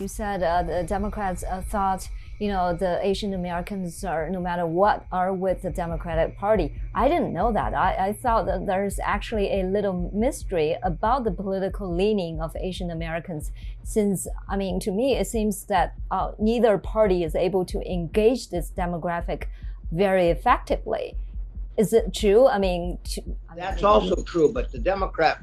You said the Democrats thought, the Asian Americans are, no matter what, are with the Democratic Party. I didn't know that. I thought that there's actually a little mystery about the political leaning of Asian Americans, since, to me, it seems that neither party is able to engage this demographic very effectively. Is it true? That's also true, but the Democrat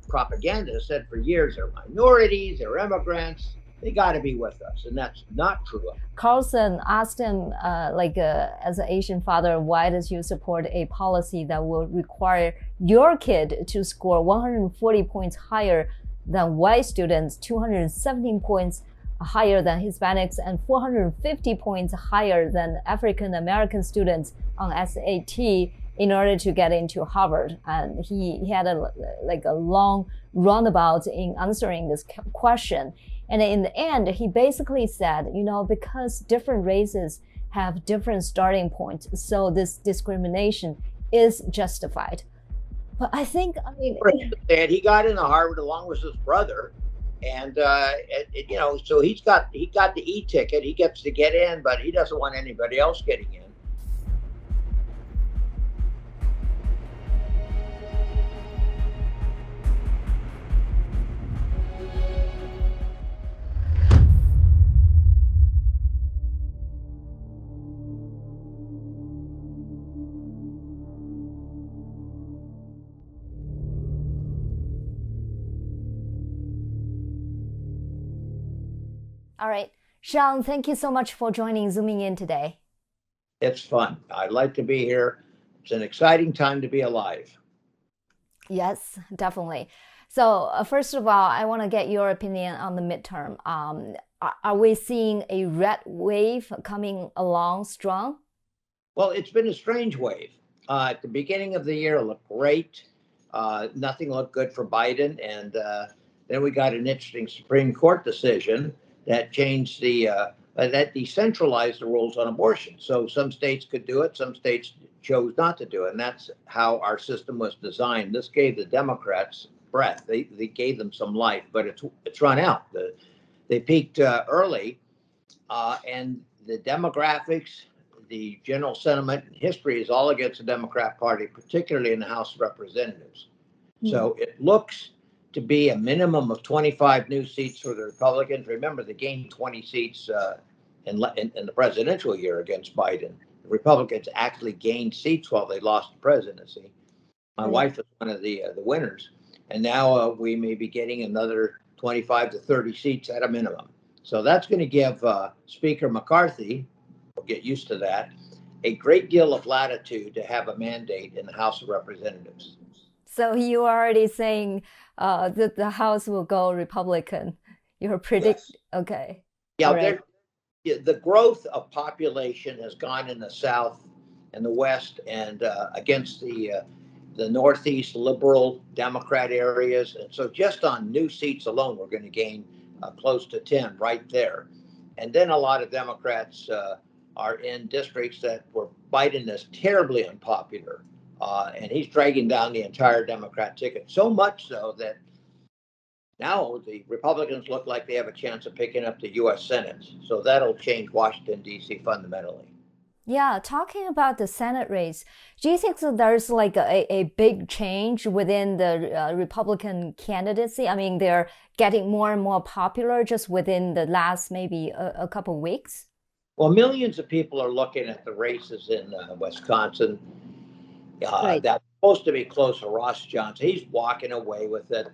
propaganda said for years they're minorities, they're immigrants, they got to be with us, and that's not true. Carlson asked him, as an Asian father, why does you support a policy that will require your kid to score 140 points higher than white students, 217 points higher than Hispanics, and 450 points higher than African American students on SAT in order to get into Harvard? And he had a long runabout in answering this question. And in the end, he basically said, because different races have different starting points, so this discrimination is justified. But I think, he got into Harvard along with his brother, and so he got the e-ticket. He gets to get in, but he doesn't want anybody else getting in. All right. Shawn, thank you so much for zooming in today. It's fun. I like to be here. It's an exciting time to be alive. Yes, definitely. So first of all, I want to get your opinion on the midterm. Are we seeing a red wave coming along strong? Well, it's been a strange wave. At the beginning of the year, it looked great. Nothing looked good for Biden. And then we got an interesting Supreme Court decision that changed that decentralized the rules on abortion. So some states could do it, some states chose not to do it. And that's how our system was designed. This gave the Democrats breath. They gave them some life, but it's run out. They peaked early, and the demographics, the general sentiment and history is all against the Democrat Party, particularly in the House of Representatives. So it looks to be a minimum of 25 new seats for the Republicans. Remember, they gained 20 seats in the presidential year against Biden. The Republicans actually gained seats while they lost the presidency. My wife is one of the winners. And now we may be getting another 25 to 30 seats at a minimum. So that's going to give Speaker McCarthy, we'll get used to that, a great deal of latitude to have a mandate in the House of Representatives. So you are already saying that the House will go Republican. You're predicting, yes. Okay. Yeah, right. The growth of population has gone in the South and the West and against the Northeast liberal Democrat areas. And so just on new seats alone, we're going to gain close to 10 right there. And then a lot of Democrats are in districts where Biden is terribly unpopular. And he's dragging down the entire Democrat ticket, so much so that now the Republicans look like they have a chance of picking up the U.S. Senate. So that'll change Washington, D.C. fundamentally. Yeah, talking about the Senate race, do you think that there's like a big change within the Republican candidacy? They're getting more and more popular just within the last maybe a couple of weeks? Well, millions of people are looking at the races in Wisconsin. Right. That's supposed to be close to Ross Johnson. He's walking away with it.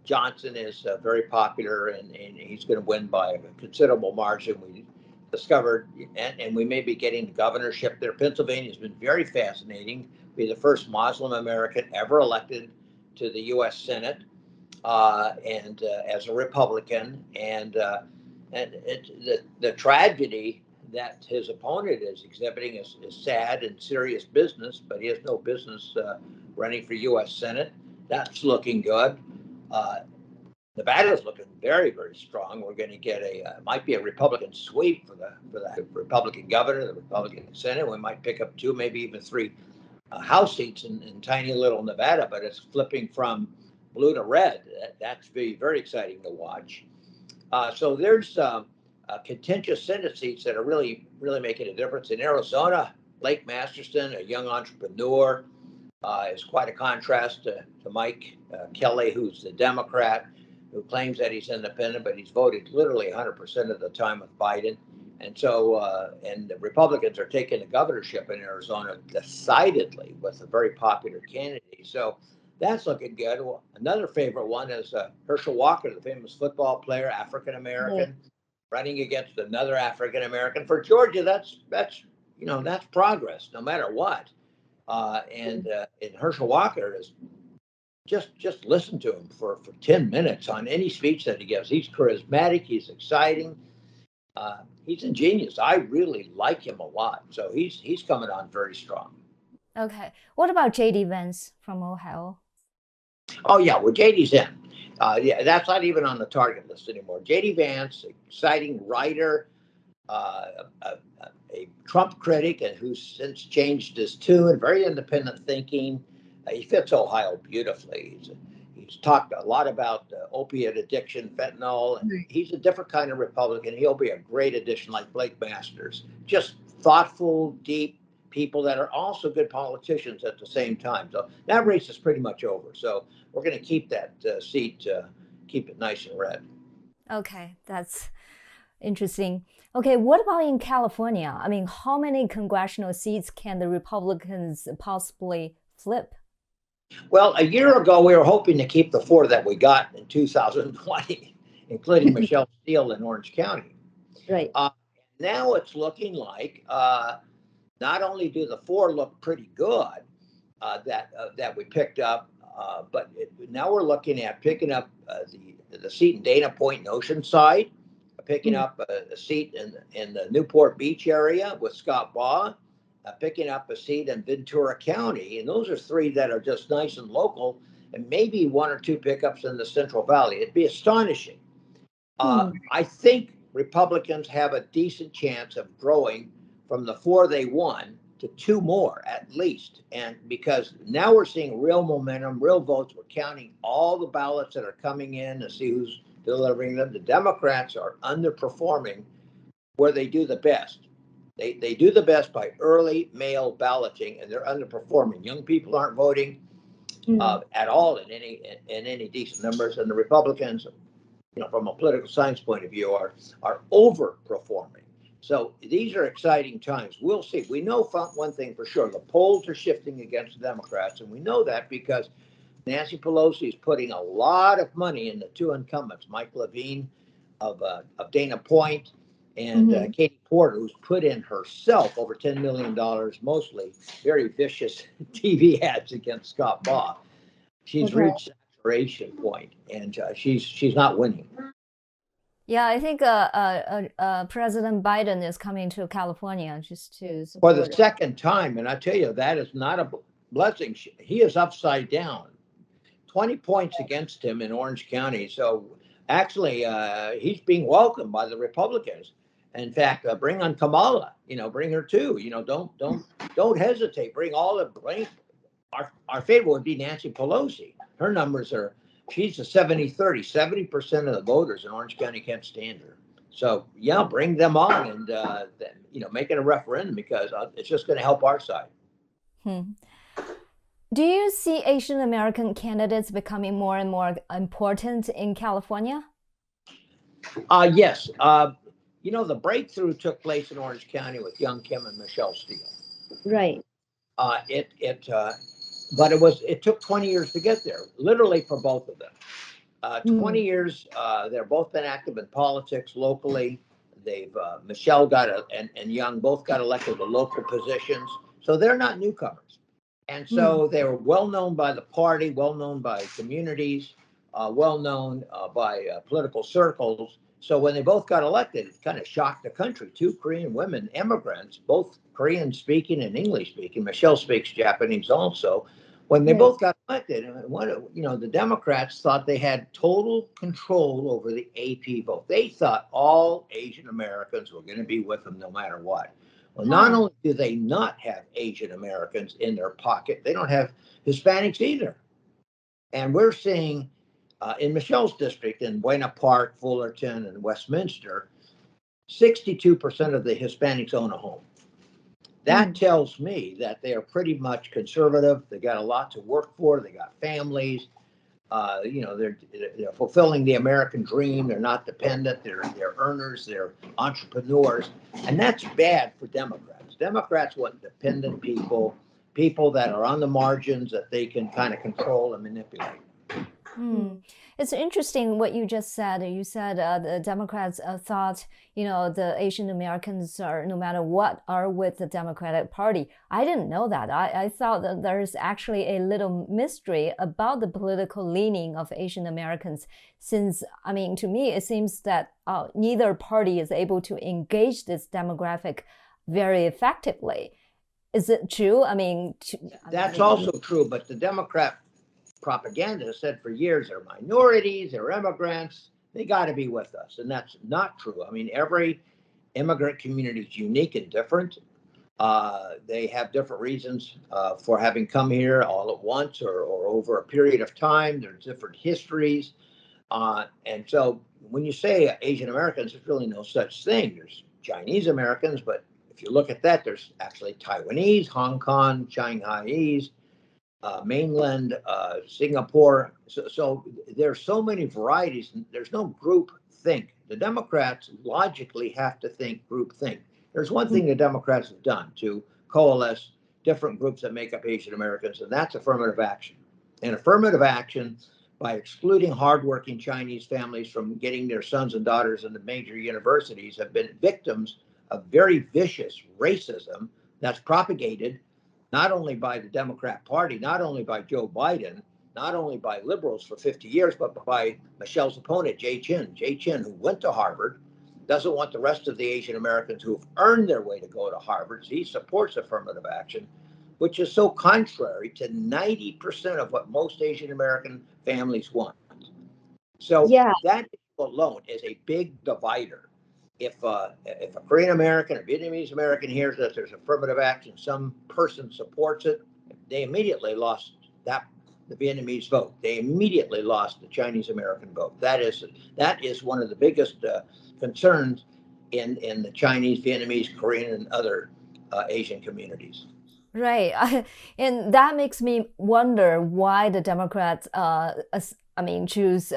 Johnson is very popular, and he's going to win by a considerable margin. We discovered, and we may be getting the governorship there. Pennsylvania has been very fascinating. Be the first Muslim American ever elected to the U.S. Senate, and as a Republican. And the tragedy that his opponent is exhibiting is sad and serious business, but he has no business running for U.S. Senate. That's looking good. Nevada is looking very, very strong. We're going to get might be a Republican sweep for the Republican governor, the Republican Senate. We might pick up 2, maybe even 3 House seats in tiny little Nevada, but it's flipping from blue to red. That's very, very exciting to watch. So there's contentious Senate seats that are really, really making a difference. In Arizona, Blake Masterson, a young entrepreneur, is quite a contrast to Mike Kelly, who's the Democrat, who claims that he's independent, but he's voted literally 100% of the time with Biden. And so, and the Republicans are taking the governorship in Arizona decidedly with a very popular candidate. So that's looking good. Well, another favorite one is Herschel Walker, the famous football player, African American, running against another African American. For Georgia, that's that's progress, no matter what. And Herschel Walker is just listen to him for 10 minutes on any speech that he gives. He's charismatic. He's exciting. He's ingenious. I really like him a lot. So he's coming on very strong. Okay. What about J.D. Vance from Ohio? Oh, yeah. Well, JD's in. Yeah, that's not even on the target list anymore. JD Vance, exciting writer, a Trump critic, and who's since changed his tune, very independent thinking. He fits Ohio beautifully. He's talked a lot about opiate addiction, fentanyl, and he's a different kind of Republican. He'll be a great addition, like Blake Masters. Just thoughtful, deep people that are also good politicians at the same time. So that race is pretty much over. So we're going to keep that seat, keep it nice and red. Okay, that's interesting. Okay, what about in California? I mean, how many congressional seats can the Republicans possibly flip? Well, a year ago, we were hoping to keep the 4 that we got in 2020, including Michelle Steel in Orange County. Right. Now it's looking like not only do the 4 look pretty good that we picked up, but now we're looking at picking up the seat in Dana Point and Oceanside, picking up a seat in the Newport Beach area with Scott Baugh, picking up a seat in Ventura County. And those are 3 that are just nice and local, and maybe 1 or 2 pickups in the Central Valley. It'd be astonishing. I think Republicans have a decent chance of growing from the 4 they won to 2 more at least. And because now we're seeing real momentum, real votes, we're counting all the ballots that are coming in to see who's delivering them. The Democrats are underperforming where they do the best. They do the best by early mail balloting, and they're underperforming. Young people aren't voting at all in any decent numbers, and the Republicans, from a political science point of view, are overperforming. So these are exciting times. We'll see. We know one thing for sure: the polls are shifting against the Democrats, and we know that because Nancy Pelosi is putting a lot of money in the 2 incumbents, Mike Levine of Dana Point and Katie Porter, who's put in herself over $10 million, mostly very vicious TV ads against Scott Baugh. She's reached saturation point, and she's not winning. Yeah, I think President Biden is coming to California just to support for the second time, and I tell you, that is not a blessing. He is upside down. 20 points against him in Orange County. So actually, he's being welcomed by the Republicans. In fact, bring on Kamala. Bring her too. Don't hesitate. Bring all the blame. Our favorite would be Nancy Pelosi. Her numbers are. She's a 70-30. 70% of the voters in Orange County can't stand her. So yeah, bring them on and make it a referendum because it's just going to help our side. Do you see Asian American candidates becoming more and more important in California? Yes. The breakthrough took place in Orange County with young Kim and Michelle Steel. Right. But it took 20 years to get there, literally for both of them. 20 years. They've both been active in politics locally. Michelle and Young both got elected to local positions, so they're not newcomers. And so they were well known by the party, well known by communities, well known by political circles. So when they both got elected, it kind of shocked the country. 2 Korean women immigrants, both Korean speaking and English speaking. Michelle speaks Japanese also. When they both got elected, the Democrats thought they had total control over the AP vote. They thought all Asian Americans were going to be with them no matter what. Well, not only do they not have Asian Americans in their pocket, they don't have Hispanics either. And we're seeing In Michelle's district in Buena Park, Fullerton, and Westminster, 62% of the Hispanics own a home. That tells me that they are pretty much conservative. They got a lot to work for. They got families. They're fulfilling the American dream. They're not dependent. They're earners. They're entrepreneurs, and that's bad for Democrats. Democrats want dependent people, people that are on the margins that they can kind of control and manipulate. It's interesting what you just said. You said the Democrats thought, the Asian Americans are, no matter what, are with the Democratic Party. I didn't know that. I thought that there's actually a little mystery about the political leaning of Asian Americans, since, to me, it seems that neither party is able to engage this demographic very effectively. Is it true? That's also true, but the Democrat propaganda said for years they're minorities, they're immigrants, they got to be with us. And that's not true. Every immigrant community is unique and different. They have different reasons for having come here all at once or over a period of time. There's different histories. And so when you say Asian Americans, there's really no such thing. There's Chinese Americans, but if you look at that, there's actually Taiwanese, Hong Kong, Shanghainese, mainland, Singapore. So there's so many varieties. There's no group think. The Democrats logically have to think group think. There's one thing the Democrats have done to coalesce different groups that make up Asian Americans, and that's affirmative action. And affirmative action, by excluding hardworking Chinese families from getting their sons and daughters into major universities, have been victims of very vicious racism that's propagated not only by the Democrat Party, not only by Joe Biden, not only by liberals for 50 years, but by Michelle's opponent, Chen. Chen, who went to Harvard, doesn't want the rest of the Asian Americans who have earned their way to go to Harvard. So he supports affirmative action, which is so contrary to 90% of what most Asian American families want. So that alone is a big divider. If a Korean American or Vietnamese American hears that there's affirmative action, some person supports it, they immediately lost the Vietnamese vote. They immediately lost the Chinese American vote. That is one of the biggest concerns in the Chinese, Vietnamese, Korean, and other Asian communities. Right. And that makes me wonder why the Democrats, choose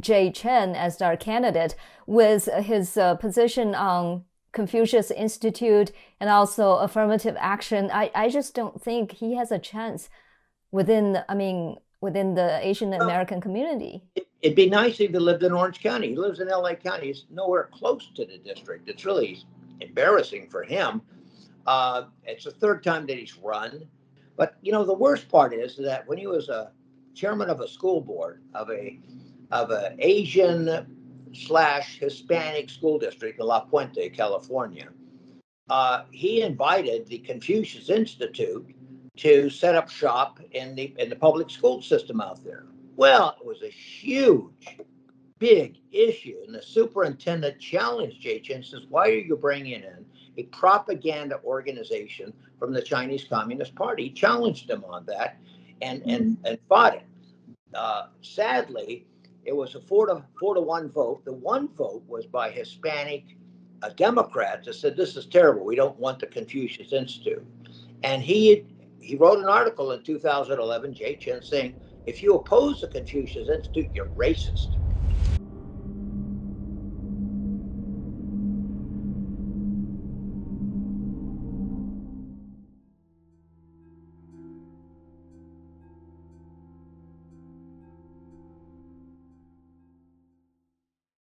Chen as their candidate, with his position on Confucius Institute and also affirmative action. I just don't think he has a chance within the Asian American community. It'd be nice if he lived in Orange County. He lives in LA County. He's nowhere close to the district. It's really embarrassing for him. It's the third time that he's run. But, the worst part is that when he was a chairman of a school board of an Asian/Hispanic school district in La Puente, California, he invited the Confucius Institute to set up shop in the public school system out there. Well, it was a huge, big issue, and the superintendent challenged Chen and says, "Why are you bringing in a propaganda organization from the Chinese Communist Party?" He challenged him on that and fought it. Sadly, it was a 4-1 vote. The one vote was by Hispanic Democrats that said, "This is terrible. We don't want the Confucius Institute." And he wrote an article in 2011, Chen, saying, "If you oppose the Confucius Institute, you're racist."